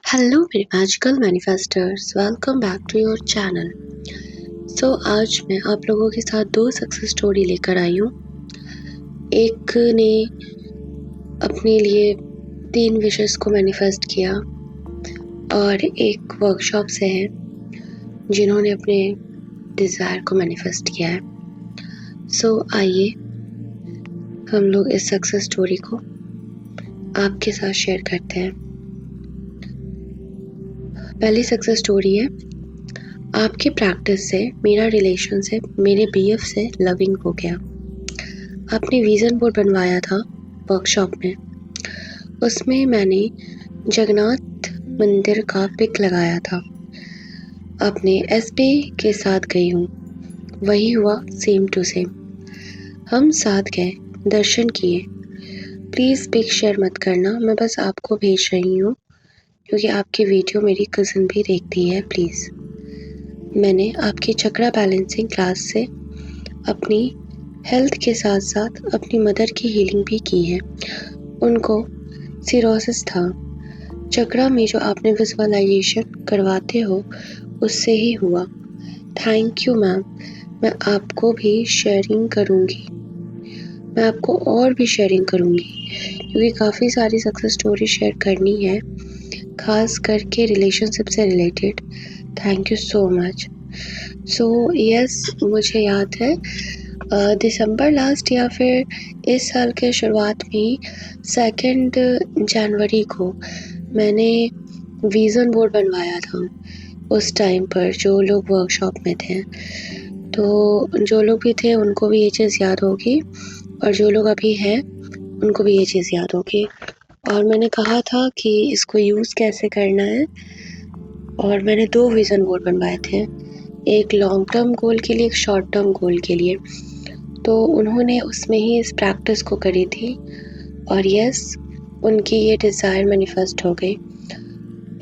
Hello मेरे magical manifesters, welcome back to your channel. आज मैं आप लोगों के साथ दो सक्सेस स्टोरी लेकर आई हूँ। एक ने अपने लिए 3 विशेस को मैनिफेस्ट किया और एक वर्कशॉप से है जिन्होंने अपने डिज़ायर को मैनिफेस्ट किया है। आइए हम लोग इस सक्सेस स्टोरी को आपके साथ शेयर करते हैं। पहली सक्सेस स्टोरी है, आपकी प्रैक्टिस से मेरा रिलेशनशिप मेरे बीएफ से लविंग हो गया। आपने विजन बोर्ड बनवाया था वर्कशॉप में, उसमें मैंने जगन्नाथ मंदिर का पिक लगाया था। अपने एसपी के साथ गई हूँ, वही हुआ सेम टू सेम। हम साथ गए, दर्शन किए। प्लीज़ पिक शेयर मत करना, मैं बस आपको भेज रही हूँ क्योंकि आपकी वीडियो मेरी कज़न भी देखती है। प्लीज़। मैंने आपकी चक्रा बैलेंसिंग क्लास से अपनी हेल्थ के साथ साथ अपनी मदर की हीलिंग भी की है। उनको सिरोसिस था। चक्रा में जो आपने विजुअलाइजेशन करवाते हो उससे ही हुआ। Thank you ma'am. मैं आपको भी शेयरिंग करूँगी, मैं आपको और भी शेयरिंग करूँगी क्योंकि काफ़ी सारी सक्सेस स्टोरी शेयर करनी है, खास करके रिलेशनशिप से related. Thank you so much. Yes, मुझे याद है दिसंबर लास्ट या फिर इस साल के शुरुआत में 2 जनवरी को मैंने विज़न बोर्ड बनवाया था। उस टाइम पर जो लोग वर्कशॉप में थे, तो जो लोग भी थे उनको भी ये चीज़ याद होगी और जो लोग अभी हैं उनको भी ये चीज़ याद होगी। और मैंने कहा था कि इसको यूज़ कैसे करना है, और मैंने 2 विज़न बोर्ड बनवाए थे, एक लॉन्ग टर्म गोल के लिए, एक शॉर्ट टर्म गोल के लिए। तो उन्होंने उसमें ही इस प्रैक्टिस को करी थी और यस, उनकी ये डिज़ायर मैनिफेस्ट हो गई।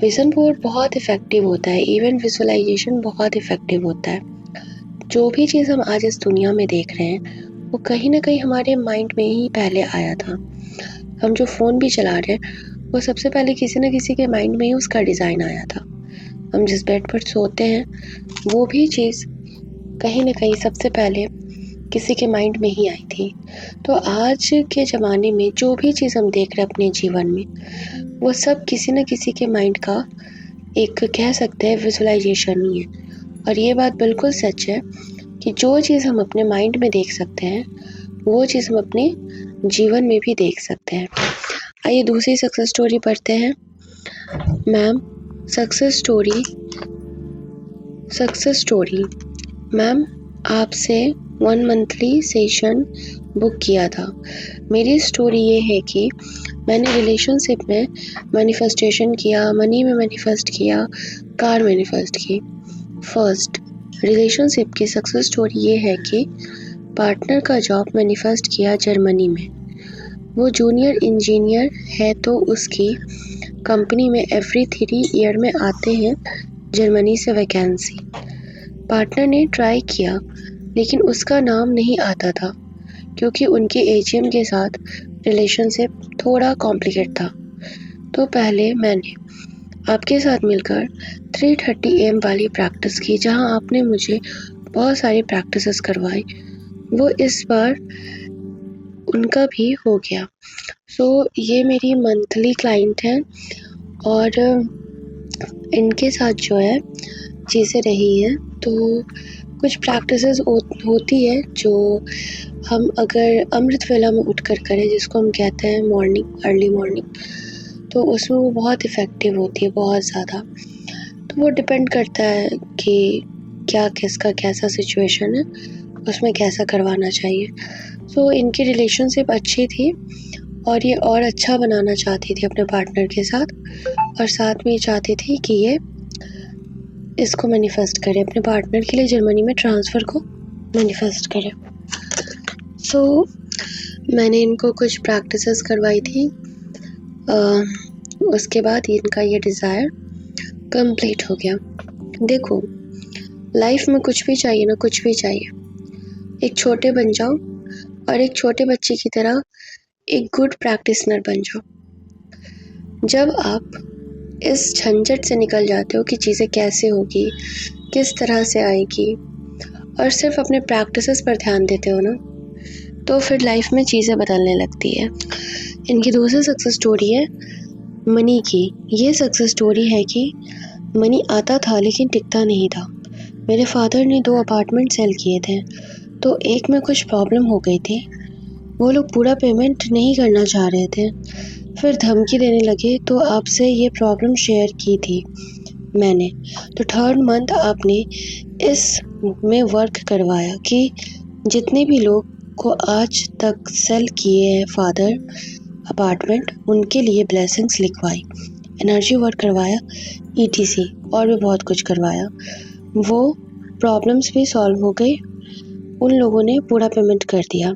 विज़न बोर्ड बहुत इफ़ेक्टिव होता है, इवन विजुअलाइजेशन बहुत इफ़ेक्टिव होता है। जो भी चीज़ हम आज इस दुनिया में देख रहे हैं वो कहीं ना कहीं हमारे माइंड में ही पहले आया था। हम जो फ़ोन भी चला रहे हैं वो सबसे पहले किसी न किसी के माइंड में ही उसका डिज़ाइन आया था। हम जिस बेड पर सोते हैं वो भी चीज़ कहीं ना कहीं सबसे पहले किसी के माइंड में ही आई थी। तो आज के ज़माने में जो भी चीज़ हम देख रहे हैं अपने जीवन में, वो सब किसी न किसी के माइंड का एक कह सकते हैं विजुअलाइजेशन ही है। और ये बात बिल्कुल सच है कि जो चीज़ हम अपने माइंड में देख सकते हैं वो चीज़ हम अपने जीवन में भी देख सकते हैं। आइए दूसरी सक्सेस स्टोरी पढ़ते हैं। मैम, सक्सेस स्टोरी मैम, आपसे 1 मंथली सेशन बुक किया था। मेरी स्टोरी ये है कि मैंने रिलेशनशिप में मैनिफेस्टेशन किया, मनी में मैनिफेस्ट किया, कार मैनिफेस्ट की। फर्स्ट, रिलेशनशिप की सक्सेस स्टोरी ये है कि पार्टनर का जॉब मैनिफेस्ट किया जर्मनी में। वो जूनियर इंजीनियर है तो उसकी कंपनी में एवरी 3 ईयर में आते हैं जर्मनी से वैकेंसी। पार्टनर ने ट्राई किया लेकिन उसका नाम नहीं आता था क्योंकि उनके एजीएम के साथ रिलेशनशिप थोड़ा कॉम्प्लिकेट था। तो पहले मैंने आपके साथ मिलकर 3:30 AM वाली प्रैक्टिस की जहां आपने मुझे बहुत सारी प्रैक्टिसेस करवाई। वो इस बार उनका भी हो गया। ये मेरी मंथली क्लाइंट है और इनके साथ जो है चीज़ें रही हैं। तो कुछ प्रैक्टिसेस होती है जो हम अगर अमृत वेला में उठकर करें, जिसको हम कहते हैं मॉर्निंग, अर्ली मॉर्निंग, तो उसमें वो बहुत इफ़ेक्टिव होती है, बहुत ज़्यादा। तो वो डिपेंड करता है कि क्या किसका कैसा सिचुएशन है, उसमें कैसा करवाना चाहिए। इनकी रिलेशनशिप अच्छी थी और ये और अच्छा बनाना चाहती थी अपने पार्टनर के साथ, और साथ में ये चाहती थी कि ये इसको मैनिफेस्ट करे, अपने पार्टनर के लिए जर्मनी में ट्रांसफ़र को मैनिफेस्ट करे। मैंने इनको कुछ प्रैक्टिसेस करवाई थी। उसके बाद इनका ये डिज़ायर कंप्लीट हो गया। देखो, लाइफ में कुछ भी चाहिए ना, कुछ भी चाहिए, एक छोटे बन जाओ और एक छोटे बच्चे की तरह एक गुड प्रैक्टिशनर बन जाओ। जब आप इस झंझट से निकल जाते हो कि चीज़ें कैसे होगी, किस तरह से आएगी, और सिर्फ अपने प्रैक्टिसेस पर ध्यान देते हो ना, तो फिर लाइफ में चीज़ें बदलने लगती है। इनकी दूसरी सक्सेस स्टोरी है मनी की। ये सक्सेस स्टोरी है कि मनी आता था लेकिन टिकता नहीं था। मेरे फादर ने 2 अपार्टमेंट सेल किए थे, तो एक में कुछ प्रॉब्लम हो गई थी। वो लोग पूरा पेमेंट नहीं करना चाह रहे थे, फिर धमकी देने लगे, तो आपसे ये प्रॉब्लम शेयर की थी मैंने। तो 3rd मंथ आपने इस में वर्क करवाया कि जितने भी लोग को आज तक सेल किए हैं फादर अपार्टमेंट, उनके लिए ब्लेसिंग्स लिखवाई, एनर्जी वर्क करवाया, ETC और भी बहुत कुछ करवाया। वो प्रॉब्लम्स भी सॉल्व हो गई, उन लोगों ने पूरा पेमेंट कर दिया।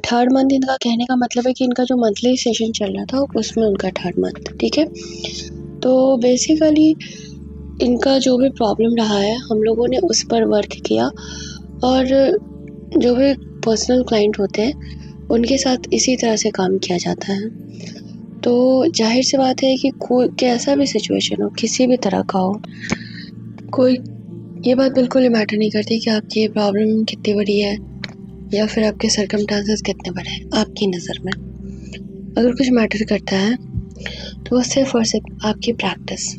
3rd मंथ इनका कहने का मतलब है कि इनका जो मंथली सेशन चल रहा था उसमें उनका 3rd मंथ, ठीक है। तो बेसिकली इनका जो भी प्रॉब्लम रहा है हम लोगों ने उस पर वर्क किया, और जो भी पर्सनल क्लाइंट होते हैं उनके साथ इसी तरह से काम किया जाता है। तो जाहिर सी बात है कि कोई कैसा भी सिचुएशन हो, किसी भी तरह का हो, कोई ये बात बिल्कुल ही मैटर नहीं करती कि आपकी प्रॉब्लम कितनी बड़ी है या फिर आपके सर्कमस्टांसेस कितने बड़े हैं आपकी नज़र में। अगर कुछ मैटर करता है तो वो सिर्फ और सिर्फ आपकी प्रैक्टिस,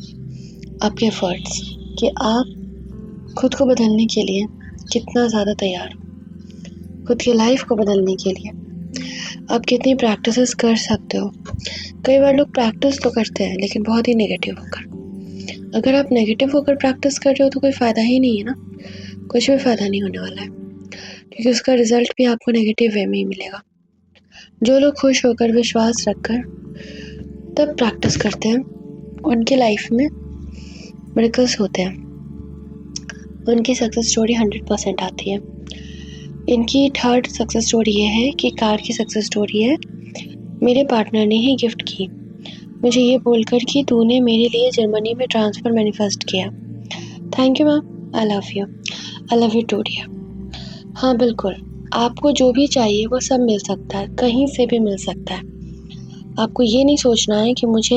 आपके एफर्ट्स, कि आप खुद को बदलने के लिए कितना ज़्यादा तैयार हो, खुद की लाइफ को बदलने के लिए आप कितनी प्रैक्टिसेस कर सकते हो। कई बार लोग प्रैक्टिस तो करते हैं लेकिन बहुत ही नेगेटिव होकर। अगर आप नेगेटिव होकर प्रैक्टिस कर रहे हो तो कोई फ़ायदा ही नहीं है ना, कुछ भी फ़ायदा नहीं होने वाला है, क्योंकि उसका रिज़ल्ट भी आपको नेगेटिव वे में ही मिलेगा। जो लोग खुश होकर, विश्वास रखकर तब प्रैक्टिस करते हैं, उनकी लाइफ में मिरेकल्स होते हैं, उनकी सक्सेस स्टोरी 100% आती है। इनकी 3rd सक्सेस स्टोरी ये है कि कार की सक्सेस स्टोरी है, मेरे पार्टनर ने ही गिफ्ट की मुझे ये बोलकर कि तूने मेरे लिए जर्मनी में ट्रांसफ़र मैनिफेस्ट किया। Thank you ma'am, I love you too dear. हाँ बिल्कुल, आपको जो भी चाहिए वो सब मिल सकता है, कहीं से भी मिल सकता है। आपको ये नहीं सोचना है कि मुझे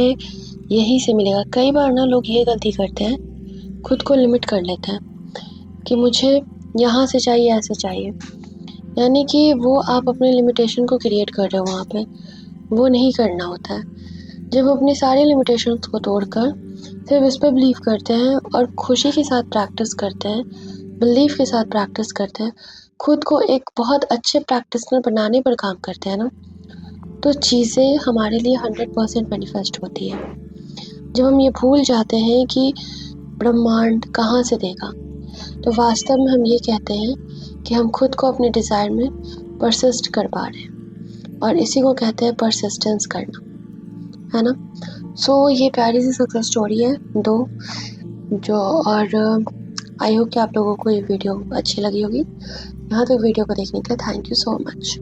यहीं से मिलेगा। कई बार ना लोग ये गलती करते हैं, खुद को लिमिट कर लेते हैं कि मुझे यहाँ से चाहिए, ऐसे चाहिए, यानी कि वो आप अपने लिमिटेशन को क्रिएट कर रहे हो वहाँ पे। वो नहीं करना होता है। जब अपनी सारी लिमिटेशंस को तोड़कर सिर्फ इस पर बिलीव करते हैं और खुशी के साथ प्रैक्टिस करते हैं, बिलीफ के साथ प्रैक्टिस करते हैं, खुद को एक बहुत अच्छे प्रैक्टिशनर बनाने पर काम करते हैं ना, तो चीज़ें हमारे लिए 100% मैनिफेस्ट होती है। जब हम ये भूल जाते हैं कि ब्रह्मांड कहाँ से देगा, तो वास्तव में हम ये कहते हैं कि हम खुद को अपने डिज़ायर में परसिस्ट कर पा रहे हैं, और इसी को कहते हैं परसिस्टेंस करना, है ना। सो ये प्यारी सी सक्सेस स्टोरी है 2 जो, और आई होप कि आप लोगों को ये वीडियो अच्छी लगी होगी। यहाँ तक वीडियो को देखने के लिए थैंक यू सो मच।